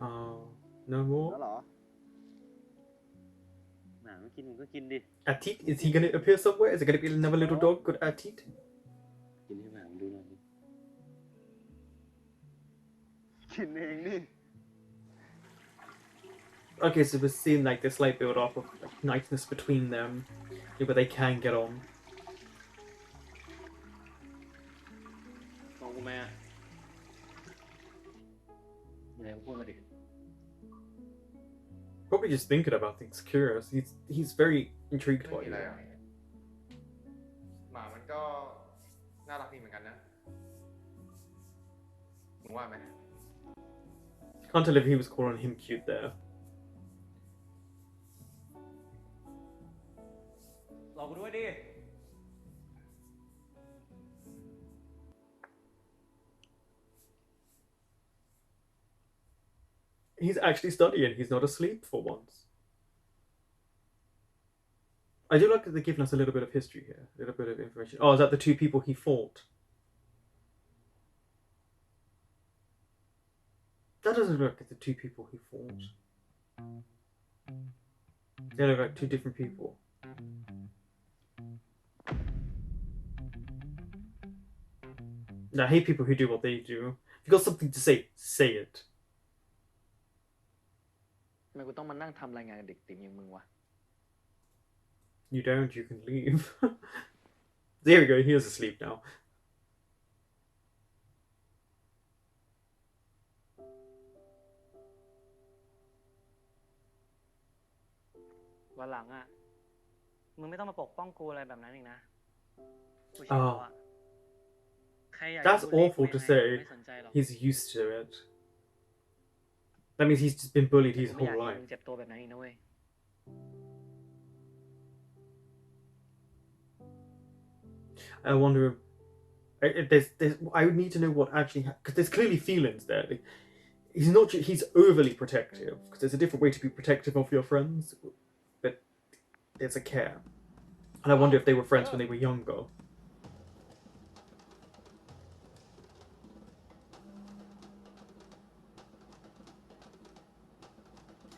Oh, no more? แล้วเหรอ หนาไม่กินมึงก็กินดิ Atit? Is he going to appear somewhere? Is it going to be another little dog called Atit? กินให้หมามึงดูหน่อยดิ กินเองนี่ Okay, so we're seeing like this slight build up of like, niceness between them, but they can get on. มองกูไหมอ่ะอะไรมึงพูดมาดิ Probably just thinking about things, curious. He's very intrigued ไม่ by มีอะไร you. อะหมามันก็น่ารักดีเหมือนกันนะมึงว่าไหม Can't tell if he was calling him cute there. รอกูด้วยดิ He's actually studying. He's not asleep for once. I do like that they're giving us a little bit of history here, a little bit of information. Oh, is that the two people he fought? That doesn't look like the two people he fought. They look like two different people. I hate people who do what they do. If you've got something to say, say it. ทำไมกูต้องมานั่งทำรายงานกับเด็กติ๋มอย่างมึงวะ You don't, you can leave. There we go, he is asleep now. วันหลังอ่ะ มึงไม่ต้องมาปกป้องกูอะไรแบบนั้นอีกนะ กูชินแล้วอ่ะ ใครอยาก That's จะบูลลี่กู awful to ยังไง say. ไม่สนใจหรอก He's used to it. That means he's just been bullied his กูไม่อยาก whole ให้ life. มึงเจ็บตัวแบบนั้นอีกนะเว้ย I wonder. I would need to know what actually, because there's clearly feelings there. Like, he's not. He's overly protective because there's a different way to be protective of your friends, but there's a care. And I wonder if they were friends when they were younger.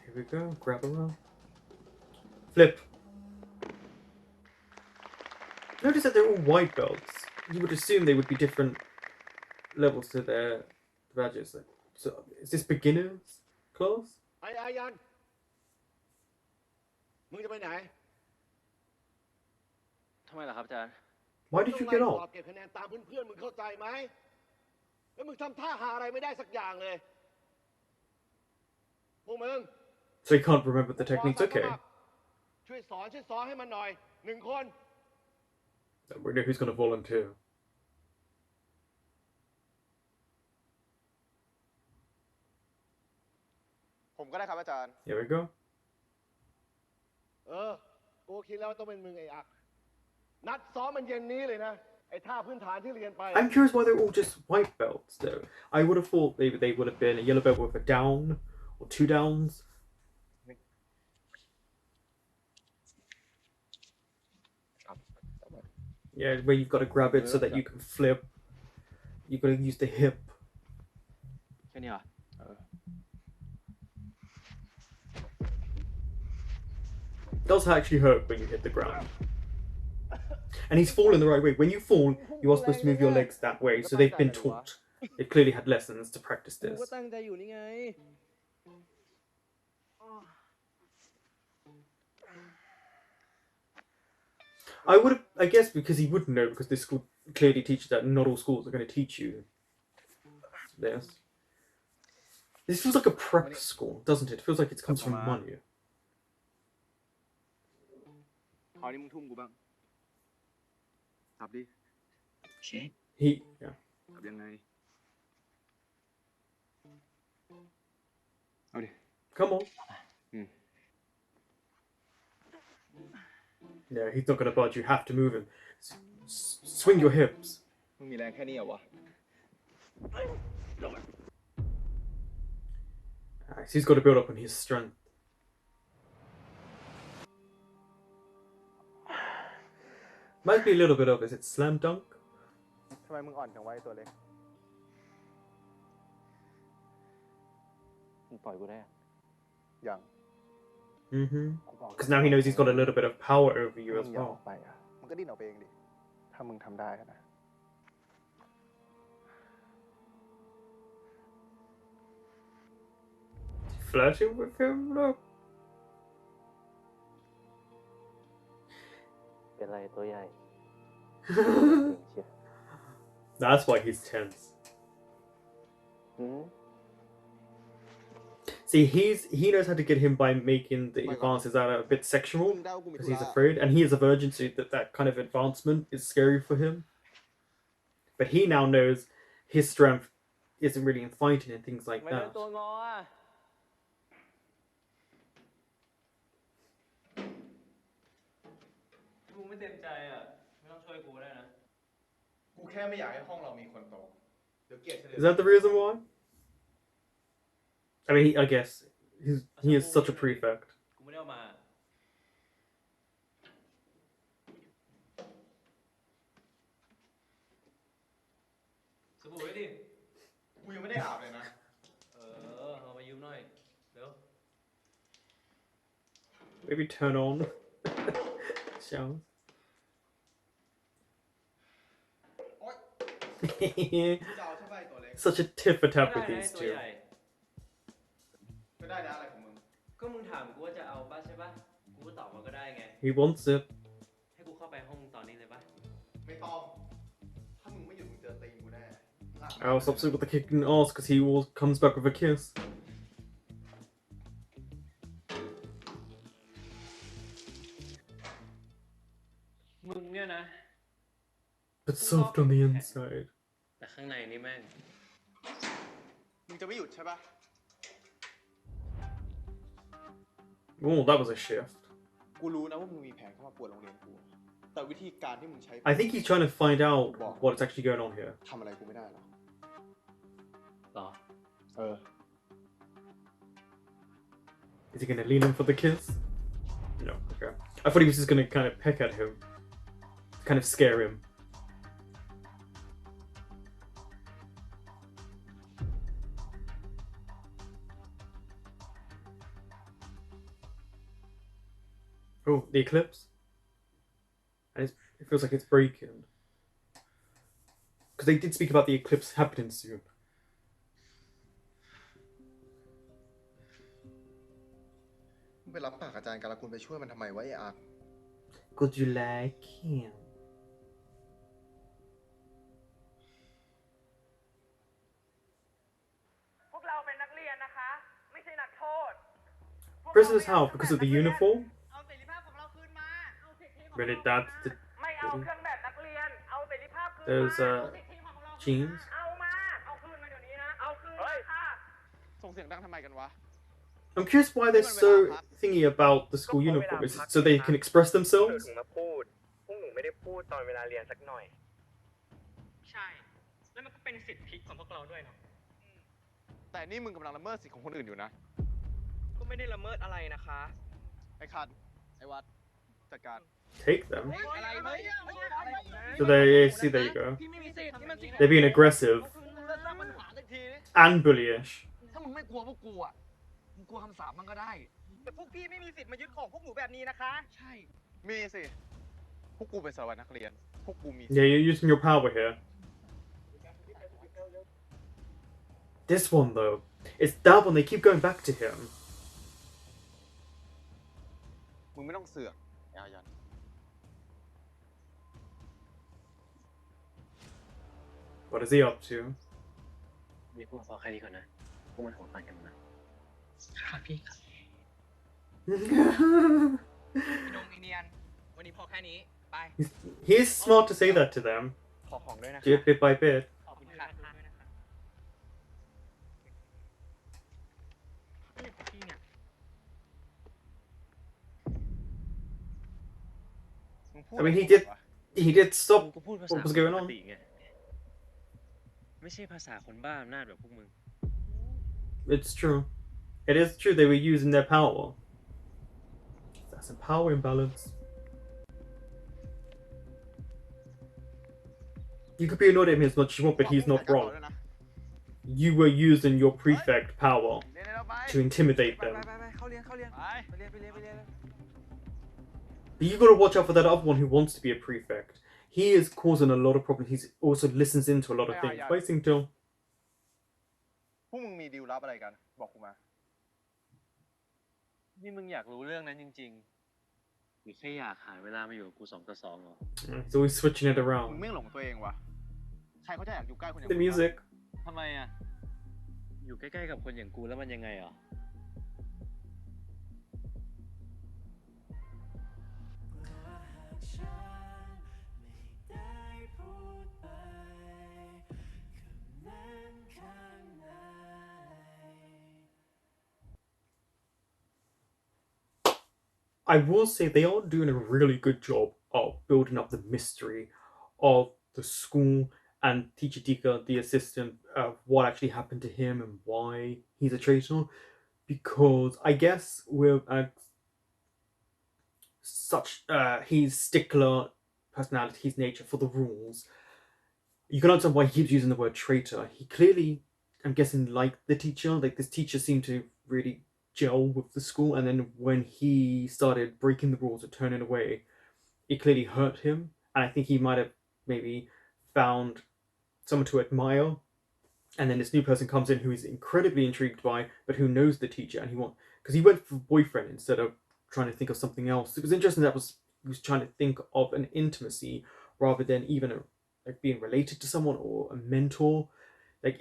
Here we go. Grab around. Flip. Notice that they're all white belts. You would assume they would be different levels to their badges. So, is this beginners class? ไอ้อายัน มึงจะไปไหน ทำไมล่ะครับอาจารย์ Why did you get สอบ off? เก็บคะแนนตามเพื่อนๆมึงเข้าใจไหม แล้วมึงทำท่าหาอะไรไม่ได้สักอย่างเลย พวกมึง So you can't remember the techniques. Okay. ช่วยสอนให้มันหน่อย 1 คน We know who's going to volunteer. ผมก็ได้ครับอาจารย์ Here we go. กูคิดแล้วว่าต้องเป็นมึงไอ้อัก นัดซ้อมมันเย็นนี้เลยนะ ไอ้ท่าพื้นฐานที่เรียนไป I'm curious why they're all just white belts, though. I would have thought they would have been a yellow belt with a down or 2 downs. Yeah, where you've got to grab it so that you can flip. You've got to use the hip. แค่นี้เหรอ It does actually hurt when you hit the ground. And he's falling the right way. When you fall, you are supposed to move your legs that way, so they've been taught. They've clearly had lessons to practice กู this. ก็ตั้งใจอยู่นี่ไง I would have, I guess, because he wouldn't know, because this school clearly teaches that not all schools are going to teach you this. This feels like a prep school, doesn't it? It feels like it comes from money. คราวนี้มึงทุ่มกูบ้างสับดิ Yeah. สับยังไง เอาดิ Come on. Yeah, he's not going to budge. You have to move him. Swing your hips. มึงมีแรงแค่นี้เหรอวะ So he's got to build up on his strength. Might be a little bit of, is it slam dunk? ทำไมมึงอ่อนจังวะไอ้ตัวเล็ก มึงปล่อยกูได้ยัง Because now he knows he's got a little bit of power over you as มึงอย่าอ well. อกไปอ่ะมึงก็ดิ้นออกไปเองดิ ถ้ามึงทำได้นะ Flirting with him? Look. เป็นไรตัวใหญ่ That's why he's tense. See, he knows how to get him by making the advances that are a bit sexual, because he's afraid, and he is a virgin, so that kind of advancement is scary for him. But he now knows his strength isn't really in fighting and things like ไม่ได้ that. ตัวงออ่ะ กูไม่เต็มใจอ่ะ ไม่ต้องช่วยกูได้นะ กูแค่ไม่อยากให้ห้องเรามีคนโต เดี๋ยวเกลียดเฉลี่ย Is that the reason why? I mean, I guess he is such a prefect. กูไม่ได้เอามา สบู่ไว้ดิ กูยังไม่ได้อาบเลยนะ เอามายืมหน่อย เร็ว Maybe turn on shower. โอ๊ยจะเอาใช่ป่ะไอ้ตัวเล็ก Such a tit for tat ไม่ with ได้นะ these ตัว two. ใหญ่ ไม่ได้นะอะไรของมึง ก็มึงถามกูว่าจะเอาป่ะใช่ป่ะ กูก็ตอบมาก็ได้ไง He wants it. ให้กูเข้าไปห้องมึงตอนนี้เลยป่ะ ไม่ต้อง ถ้ามึงไม่หยุดมึงเจอตีนกูแน่ I'll stop with the kick in the ass because he always comes back with a kiss. มึงเนี่ยนะ But soft on the inside. แต่ข้างในนี่แม่ง มึงจะไม่หยุดใช่ป่ะ Oh, that was a shift. กูรู้นะว่ามึงมีแผนเข้ามาป่วนโรงเรียนกู แต่วิธีการที่มึงใช้ I think he's trying to find out what's actually going on here. ทำอะไรกูไม่ได้หรอก หรอ เออ Is he going to lean in for the kiss? No, okay. I thought he was just going to kind of peck at him. Kind of scare him. Oh, the eclipse. And it feels like it's breaking. Because they did speak about the eclipse happening soon. มึงไปรับปากอาจารย์การละคุณไปช่วยมันทำไมวะไอ้อาร์ Could you like him? พวกเราเป็นนักเรียนนะคะ ไม่ใช่นักโทษ Prisoners how? Because of the uniform? เอาเสรีภาพของเราคืนมา เอาสิทธิของ Really, เรา that's the... ไม่เอาเครื่องแบบนักเรียน Those jeans. เอามา เอาคืนมาเดี๋ยวนี้นะ เอาคืนมาค่ะ ส่งเสียงดังทำไมกันวะ I'm curious why they're so thingy about the school uniform. Is it so they can express หนู themselves? ถึงมาพูด พวกหนูไม่ได้พูดตอนเวลาเรียนสักหน่อย ใช่ แล้วมันก็เป็นสิทธิของพวกเราด้วยเนาะ แต่นี่มึงกำลังละเมิดสิทธิของคนอื่นอยู่นะ ก็ไม่ได้ละเมิดอะไรนะคะ ไอ้คัน ไอ้วัด จัดการ Take them. อะไรไม่ So see, there you go. พี่ไม่มีสิทธิ์ที่มันสิทธิ์ They're being aggressive เลิกสร้างปัญหาสักทีดิ and bullyish. ถ้ามึงไม่กลัวพวกกูอ่ะ มึงกลัวคำสาปมันก็ได้ แต่พวกพี่ไม่มีสิทธิ์มายึดของพวกหนูแบบนี้นะคะ ใช่ มีสิ พวกกูเป็นสารวัตรนักเรียน พวกกูมี Yeah, you're using your power here. This one though, it's that one. They keep going back to him. มึงไม่ต้องเสือกไอ้อายัน What is he up to? มีพวกพอแค่นี้ก่อนนะ พวกมันหัวฟันกันมา ค่ะพี่ครับ พี่นงเนียน วันนี้พอแค่นี้ ไป He's smart to say that to them. ขอของด้วยนะคะ Bit by bit. ขอบคุณค่ะอะไรของพี่เนี่ย มึงพูด I mean, อะไร he did stop กูพูดภา what ษา was คน going ปก on. ติไง ไม่ใช่ภาษาคนบ้าอำนาจแบบพวกมึง It's true. It is true they were using their power. That's a power imbalance. You could be annoyed at him as much as you want, but he's not wrong. You were using your prefect power เรียนได้แล้วไป to intimidate ไป them. เข้าเรียน ไปเรียน ไปเรียน But you gotta watch out for that other one who wants to be a prefect. He is causing a lot of problems. He also listens into a lot of things. Waiting till พวกมึงมีดีลลับอะไรกัน บอกกูมา นี่มึงอยากรู้เรื่องนั้นจริงๆ หรือแค่อยากหาเวลามาอยู่กับกู2-2เหรอ he's always switching it มึง around. ไม่หลงตัวเองวะ ใครเขาจะอยากอยู่ใกล้คนอย่าง The มึงวะ music. ทำไมอ่ะ อยู่ใกล้ๆกับคนอย่างกูแล้วมันยังไงอ่ะ I will say they are doing a really good job of building up the mystery of the school and teacher Dika, the assistant, what actually happened to him and why he's a traitor. Because I guess with such his stickler personality, his nature for the rules, you can understand why he keeps using the word traitor. He clearly, I'm guessing, liked the teacher. Like, this teacher seemed to really gel with the school, and then when he started breaking the rules or turning away, it clearly hurt him, and I think he might have maybe found someone to admire, and then this new person comes in who he's incredibly intrigued by, but who knows the teacher, and because he went for boyfriend instead of trying to think of something else. It was interesting that he was trying to think of an intimacy rather than even like being related to someone or a mentor. Like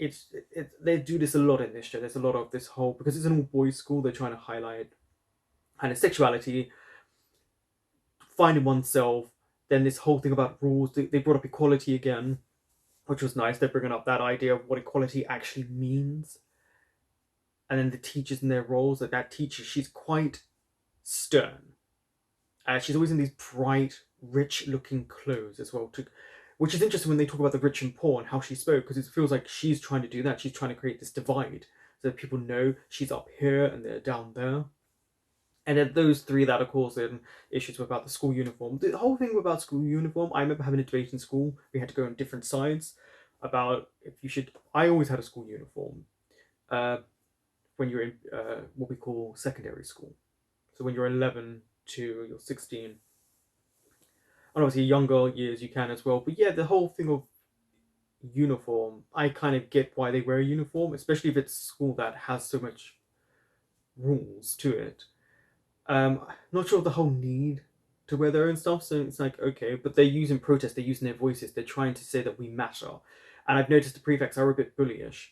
they do this a lot in this show. There's a lot of this whole, because it's an all boys school, they're trying to highlight kind of sexuality, finding oneself. Then this whole thing about rules. They brought up equality again, which was nice. They're bringing up that idea of what equality actually means. And then the teachers in their roles. Like that teacher, she's quite stern. She's always in these bright, rich-looking clothes as well, which is interesting when they talk about the rich and poor and how she spoke, because it feels like she's trying to do that. She's trying to create this divide so that people know she's up here and they're down there. And then those three that are causing issues about the school uniform. The whole thing about school uniform, I remember having a debate in school. We had to go on different sides about if you should. I always had a school uniform when you're in what we call secondary school. So when you're 11 to you're 16. And obviously younger years you can as well. But yeah, the whole thing of uniform, I kind of get why they wear a uniform, especially if it's a school that has so much rules to it. Not sure of the whole need to wear their own stuff, so it's like, okay, but they're using protest, they're using their voices, they're trying to say that we matter. And I've noticed the prefects are a bit bullyish.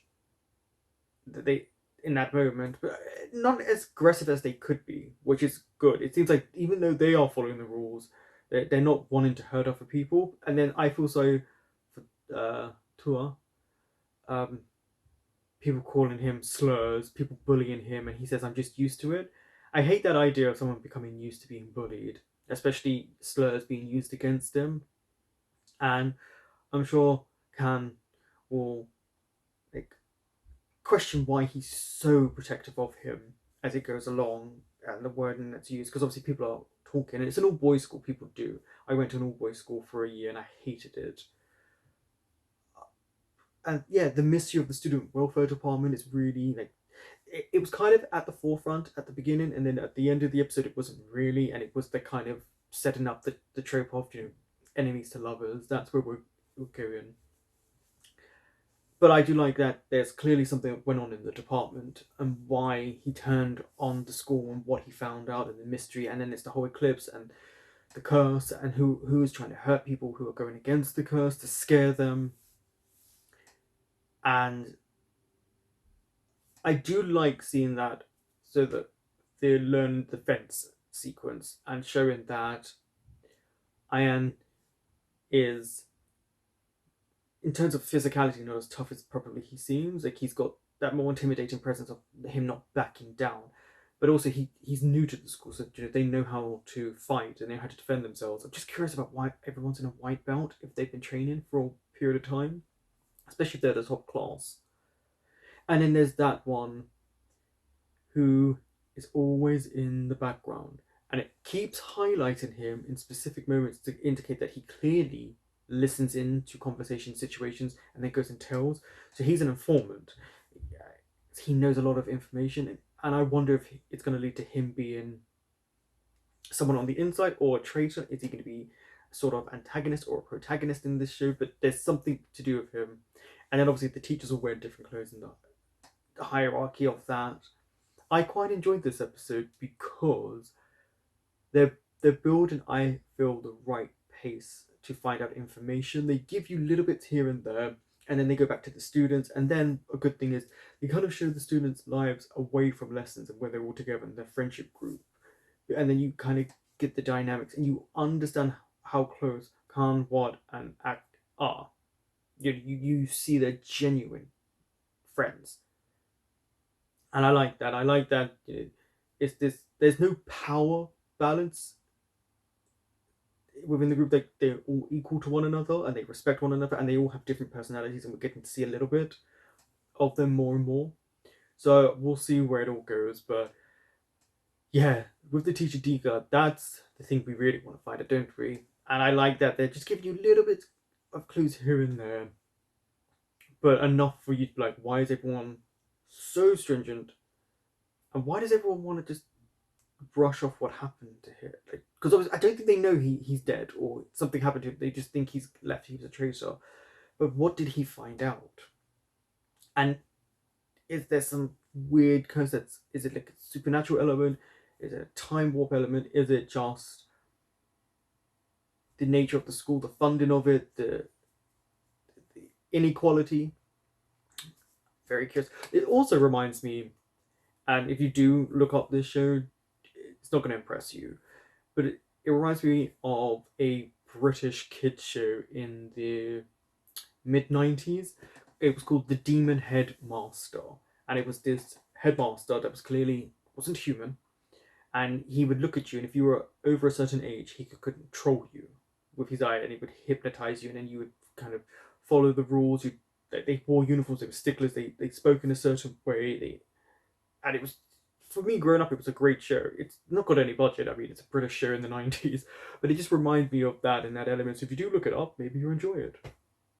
They, in that moment, but not as aggressive as they could be, which is good. It seems like even though they are following the rules, they're not wanting to hurt other people. And then I feel sorry for tour, people calling him slurs, people bullying him, and he says, I'm just used to it. I hate that idea of someone becoming used to being bullied, especially slurs being used against him. And I'm sure Khan will like question why he's so protective of him as it goes along and the wording that's used, because obviously people are talking, and it's an all boys school. People do. I went to an all boys school for a year and I hated it. And yeah, the mystery of the student welfare department is really like it was kind of at the forefront at the beginning, and then at the end of the episode it wasn't really, and it was the kind of setting up the trope of, you know, enemies to lovers. That's where we're going. But I do like that there's clearly something that went on in the department and why he turned on the school and what he found out and the mystery, and then it's the whole eclipse and the curse and who is trying to hurt people who are going against the curse to scare them. And I do like seeing that, so that they learn the fence sequence and showing that Ian is, in terms of physicality, not as tough as probably he seems. Like he's got that more intimidating presence of him not backing down, but also he's new to the school, so you know, they know how to fight and they know how to defend themselves. I'm just curious about why everyone's in a white belt if they've been training for a period of time, especially if they're the top class. And then there's that one who is always in the background, and it keeps highlighting him in specific moments to indicate that he clearly listens into conversation situations and then goes and tells. So he's an informant. He knows a lot of information, and I wonder if it's going to lead to him being someone on the inside or a traitor. Is he going to be a sort of antagonist or a protagonist in this show? But there's something to do with him. And then obviously the teachers will wear different clothes in the hierarchy of that. I quite enjoyed this episode because they're building, I feel, the right pace to find out information. They give you little bits here and there, and then they go back to the students. And then a good thing is they kind of show the students' lives away from lessons and where they're all together in their friendship group. And then you kind of get the dynamics and you understand how close Khan, Wad, and Act are. You see they're genuine friends. And I like that. I like that, you know, it's this. There's no power balance within the group. They're all equal to one another and they respect one another, and they all have different personalities, and we're getting to see a little bit of them more and more. So we'll see where it all goes. But yeah, with the teacher Dika, that's the thing we really want to find out, don't we? And I like that they're just giving you little bits of clues here and there, but enough for you to be like, why is everyone so stringent, and why does everyone want to just brush off what happened to him? Because I don't think they know he's dead or something happened to him. They just think he's left. He was a traitor. But what did he find out? And is there some weird concepts? Is it like a supernatural element? Is it a time warp element? Is it just the nature of the school, the funding of it, the inequality? Very curious. It also reminds me, and if you do look up this show, it's not going to impress you, but it reminds me of a British kids show in the mid-90s. It was called The Demon Headmaster, and it was this headmaster that was clearly wasn't human, and he would look at you, and if you were over a certain age, he could control you with his eye, and he would hypnotize you, and then you would kind of follow the rules. They wore uniforms, they were sticklers, they spoke in a certain way, and it was, for me growing up, it was a great show. It's not got any budget. I mean, it's a British show in the 90s, but it just reminds me of that and that element. So if you do look it up, maybe you'll enjoy it.